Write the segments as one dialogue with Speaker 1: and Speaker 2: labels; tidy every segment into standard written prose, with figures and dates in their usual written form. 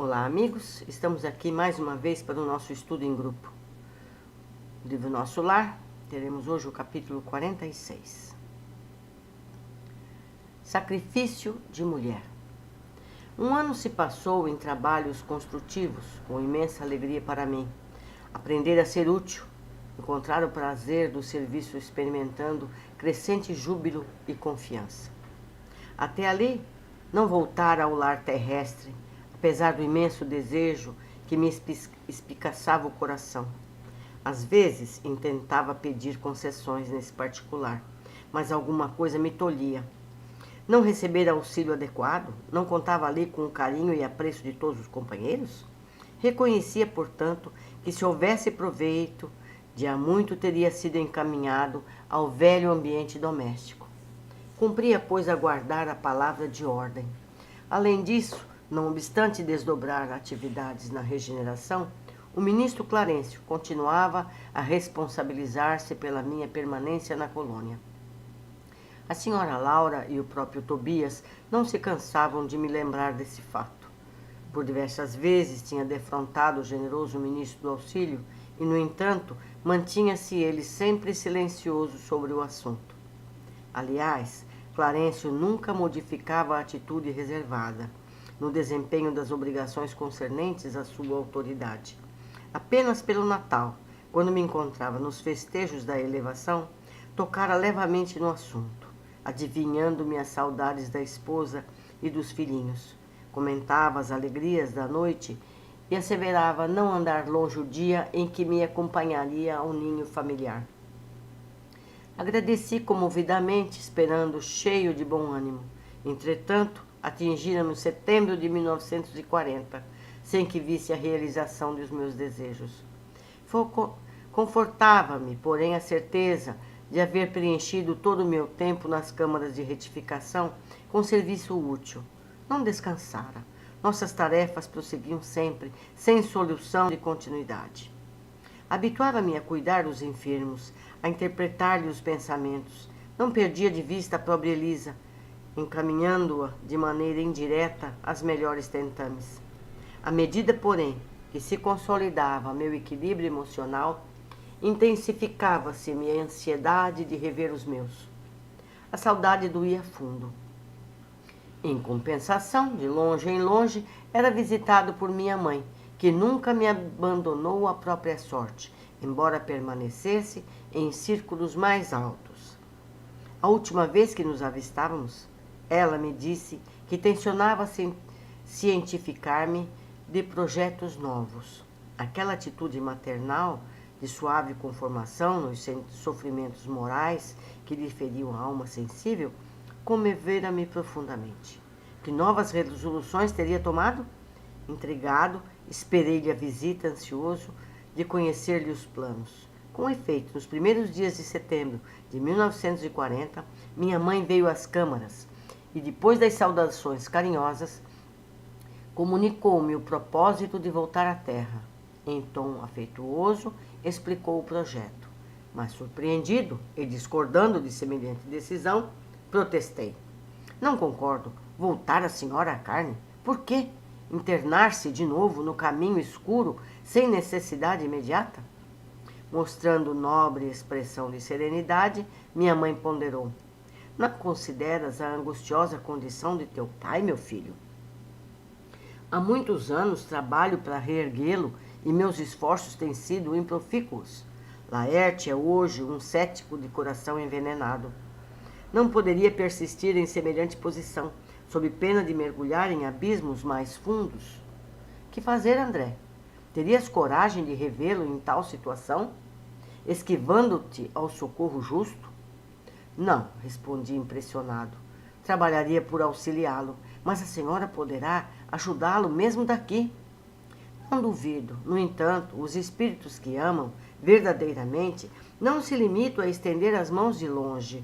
Speaker 1: Olá, amigos. Estamos aqui mais uma vez para o nosso estudo em grupo. O livro Nosso Lar, teremos hoje o capítulo 46. Sacrifício de mulher. Um ano se passou em trabalhos construtivos, com imensa alegria para mim. Aprender a ser útil, encontrar o prazer do serviço experimentando crescente júbilo e confiança. Até ali, não voltar ao lar terrestre, apesar do imenso desejo que me espicaçava o coração. Às vezes, intentava pedir concessões nesse particular, mas alguma coisa me tolhia. Não receber auxílio adequado? Não contava ali com o carinho e apreço de todos os companheiros? Reconhecia, portanto, que se houvesse proveito, de há muito teria sido encaminhado ao velho ambiente doméstico. Cumpria, pois, aguardar a palavra de ordem. Além disso, não obstante desdobrar atividades na regeneração, o ministro Clarencio continuava a responsabilizar-se pela minha permanência na colônia. A senhora Laura e o próprio Tobias não se cansavam de me lembrar desse fato. Por diversas vezes tinha defrontado o generoso ministro do auxílio e, no entanto, mantinha-se ele sempre silencioso sobre o assunto. Aliás, Clarencio nunca modificava a atitude reservada no desempenho das obrigações concernentes à sua autoridade. Apenas pelo Natal, quando me encontrava nos festejos da elevação, tocara levemente no assunto, adivinhando-me as saudades da esposa e dos filhinhos. Comentava as alegrias da noite e asseverava não andar longe o dia em que me acompanharia ao ninho familiar. Agradeci comovidamente, esperando cheio de bom ânimo. Entretanto, atingira-me setembro de 1940, sem que visse a realização dos meus desejos. Confortava-me, porém, a certeza de haver preenchido todo o meu tempo nas câmaras de retificação com serviço útil. Não descansara. Nossas tarefas prosseguiam sempre, sem solução de continuidade. Habituava-me a cuidar dos enfermos, a interpretar-lhe os pensamentos. Não perdia de vista a pobre Elisa, encaminhando-a de maneira indireta às melhores tentames. À medida, porém, que se consolidava meu equilíbrio emocional, intensificava-se minha ansiedade de rever os meus. A saudade doía fundo. Em compensação, de longe em longe, era visitado por minha mãe, que nunca me abandonou à própria sorte, embora permanecesse em círculos mais altos. A última vez que nos avistávamos, ela me disse que tencionava cientificar-me de projetos novos. Aquela atitude maternal, de suave conformação nos sofrimentos morais que lhe feriam a alma sensível, comovera-me profundamente. Que novas resoluções teria tomado? Intrigado, esperei-lhe a visita, ansioso de conhecer-lhe os planos. Com efeito, nos primeiros dias de setembro de 1940, minha mãe veio às câmaras e, depois das saudações carinhosas, comunicou-me o propósito de voltar à terra. Em tom afetuoso, explicou o projeto. Mas, surpreendido e discordando de semelhante decisão, protestei. Não concordo. Voltar a senhora à carne? Por quê? Internar-se de novo no caminho escuro, sem necessidade imediata? Mostrando nobre expressão de serenidade, minha mãe ponderou. Não consideras a angustiosa condição de teu pai, meu filho? Há muitos anos trabalho para reerguê-lo e meus esforços têm sido improfícuos. Laerte é hoje um cético de coração envenenado. Não poderia persistir em semelhante posição, sob pena de mergulhar em abismos mais fundos. Que fazer, André? Terias coragem de revê-lo em tal situação, esquivando-te ao socorro justo? Não, respondi impressionado. Trabalharia por auxiliá-lo, mas a senhora poderá ajudá-lo mesmo daqui. Não duvido. No entanto, os espíritos que amam verdadeiramente não se limitam a estender as mãos de longe.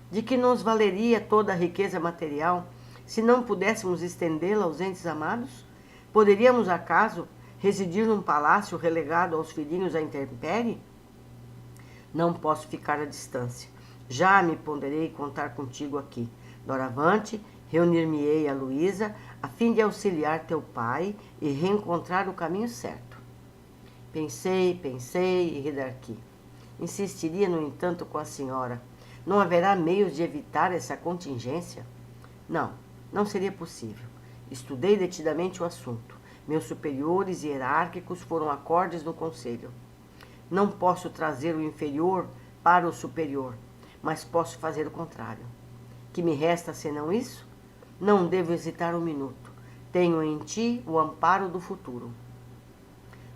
Speaker 1: De que nos valeria toda a riqueza material se não pudéssemos estendê-la aos entes amados? Poderíamos, acaso, residir num palácio relegado aos filhinhos à intempérie? Não posso ficar à distância. Já me ponderei contar contigo aqui. Doravante, reunir-me-ei a Luísa, a fim de auxiliar teu pai e reencontrar o caminho certo. Pensei e redarqui. Insistiria, no entanto, com a senhora. Não haverá meios de evitar essa contingência? Não, não seria possível. Estudei detidamente o assunto. Meus superiores hierárquicos foram acordes no conselho. Não posso trazer o inferior para o superior, mas posso fazer o contrário. Que me resta senão isso? Não devo hesitar um minuto. Tenho em ti o amparo do futuro.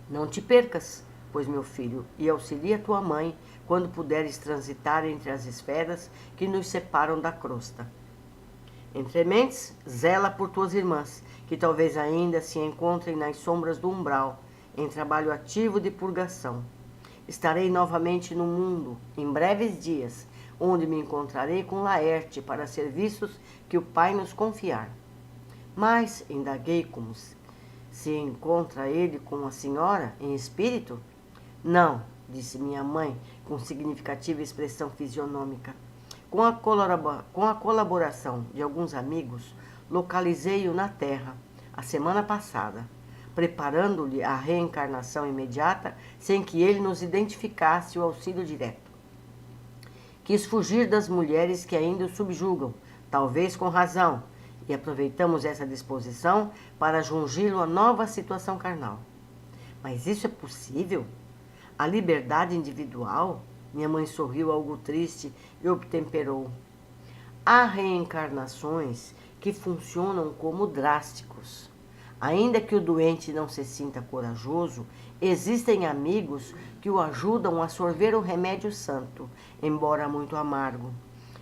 Speaker 1: Não te percas, pois, meu filho, e auxilia tua mãe quando puderes transitar entre as esferas que nos separam da crosta. Entre mentes, zela por tuas irmãs, que talvez ainda se encontrem nas sombras do umbral, em trabalho ativo de purgação. Estarei novamente no mundo, em breves dias, onde me encontrarei com Laerte para serviços que o Pai nos confiar. Mas, indaguei como se encontra ele com a senhora em espírito? Não, disse minha mãe, com significativa expressão fisionômica. Com a colaboração de alguns amigos, localizei-o na Terra, a semana passada, preparando-lhe a reencarnação imediata, sem que ele nos identificasse o auxílio direto. Quis fugir das mulheres que ainda o subjugam, talvez com razão, e aproveitamos essa disposição para jungi-lo a nova situação carnal. Mas isso é possível? A liberdade individual? Minha mãe sorriu algo triste e obtemperou. Há reencarnações que funcionam como drásticos. Ainda que o doente não se sinta corajoso, existem amigos que o ajudam a sorver o remédio santo, embora muito amargo.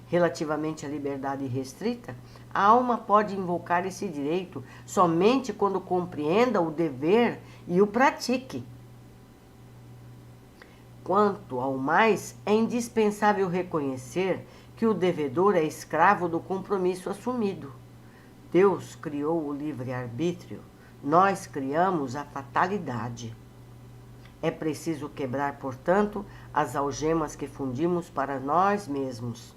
Speaker 1: Relativamente à liberdade restrita, a alma pode invocar esse direito somente quando compreenda o dever e o pratique. Quanto ao mais, é indispensável reconhecer que o devedor é escravo do compromisso assumido. Deus criou o livre-arbítrio, nós criamos a fatalidade. É preciso quebrar, portanto, as algemas que fundimos para nós mesmos.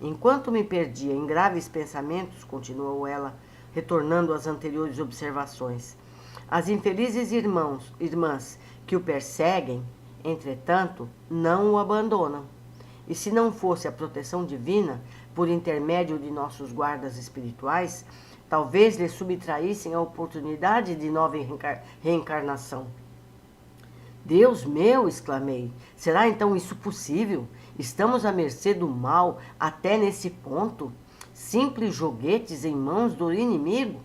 Speaker 1: Enquanto me perdia em graves pensamentos, continuou ela, retornando às anteriores observações, as infelizes irmãs que o perseguem, entretanto, não o abandonam. E se não fosse a proteção divina, por intermédio de nossos guardas espirituais, talvez lhe subtraíssem a oportunidade de nova reencarnação. Deus meu, exclamei, será então isso possível? Estamos à mercê do mal até nesse ponto? Simples joguetes em mãos do inimigo?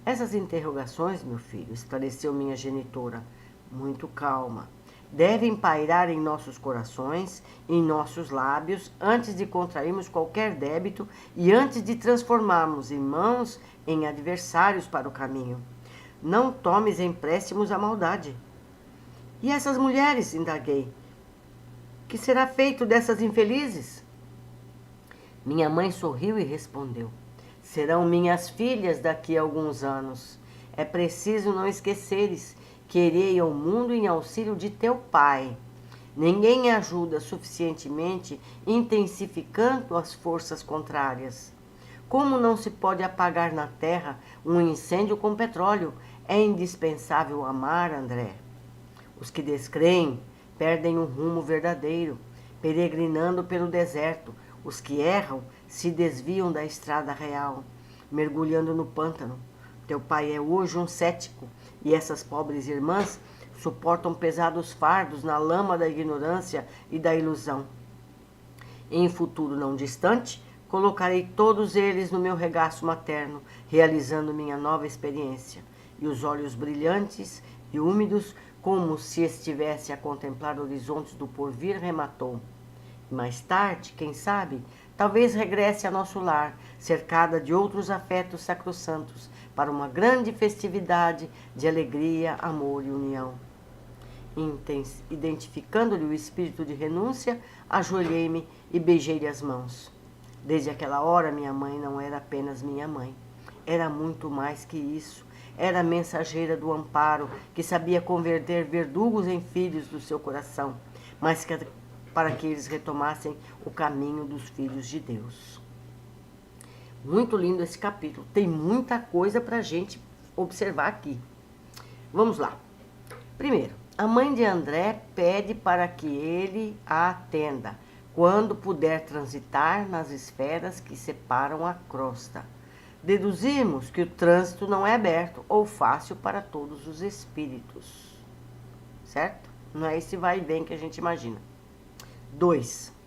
Speaker 1: Essas interrogações, meu filho, esclareceu minha genitora, muito calma, devem pairar em nossos corações, em nossos lábios, antes de contrairmos qualquer débito e antes de transformarmos irmãos em adversários para o caminho. Não tomes empréstimos à maldade. E essas mulheres, indaguei, que será feito dessas infelizes? Minha mãe sorriu e respondeu, serão minhas filhas daqui a alguns anos. É preciso não esqueceres que irei ao mundo em auxílio de teu pai. Ninguém ajuda suficientemente intensificando as forças contrárias. Como não se pode apagar na terra um incêndio com petróleo, é indispensável amar, André. Os que descreem perdem o rumo verdadeiro, peregrinando pelo deserto. Os que erram se desviam da estrada real, mergulhando no pântano. Teu pai é hoje um cético, e essas pobres irmãs suportam pesados fardos na lama da ignorância e da ilusão. Em futuro não distante, colocarei todos eles no meu regaço materno, realizando minha nova experiência, e os olhos brilhantes e úmidos, como se estivesse a contemplar horizontes do porvir, rematou. E mais tarde, quem sabe, talvez regresse a nosso lar, cercada de outros afetos sacrossantos, para uma grande festividade de alegria, amor e união. Identificando-lhe o espírito de renúncia, ajoelhei-me e beijei-lhe as mãos. Desde aquela hora, minha mãe não era apenas minha mãe. Era muito mais que isso. Era a mensageira do amparo, que sabia converter verdugos em filhos do seu coração, mas para que eles retomassem o caminho dos filhos de Deus. Muito lindo esse capítulo. Tem muita coisa para a gente observar aqui. Vamos lá. Primeiro, a mãe de André pede para que ele a atenda quando puder transitar nas esferas que separam a crosta. Deduzimos que o trânsito não é aberto ou fácil para todos os espíritos. Certo? Não é esse vai e vem que a gente imagina. 2.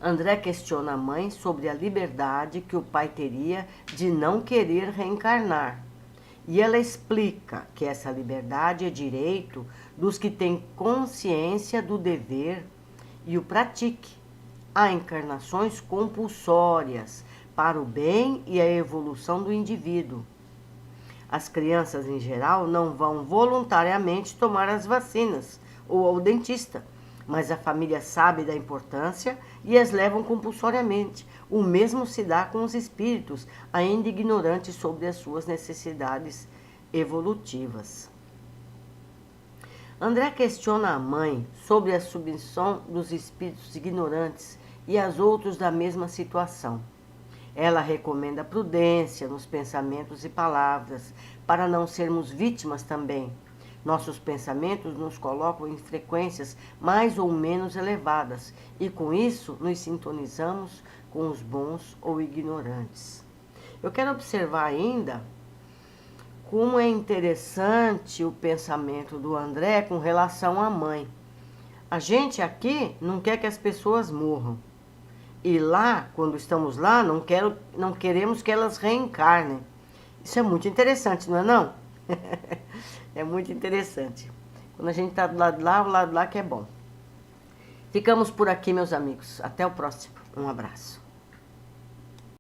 Speaker 1: André questiona a mãe sobre a liberdade que o pai teria de não querer reencarnar. E ela explica que essa liberdade é direito dos que têm consciência do dever e o pratique. Há encarnações compulsórias para o bem e a evolução do indivíduo. As crianças, em geral, não vão voluntariamente tomar as vacinas ou ao dentista, mas a família sabe da importância e as levam compulsoriamente. O mesmo se dá com os espíritos, ainda ignorantes sobre as suas necessidades evolutivas. André questiona a mãe sobre a submissão dos espíritos ignorantes e as outros da mesma situação. Ela recomenda prudência nos pensamentos e palavras, para não sermos vítimas também. Nossos pensamentos nos colocam em frequências mais ou menos elevadas e, com isso, nos sintonizamos com os bons ou ignorantes. Eu quero observar ainda como é interessante o pensamento do André com relação à mãe. A gente aqui não quer que as pessoas morram. E lá, quando estamos lá, não queremos que elas reencarnem. Isso é muito interessante, não é não? É muito interessante. Quando a gente está do lado de lá, o lado de lá que é bom. Ficamos por aqui, meus amigos. Até o próximo. Um abraço.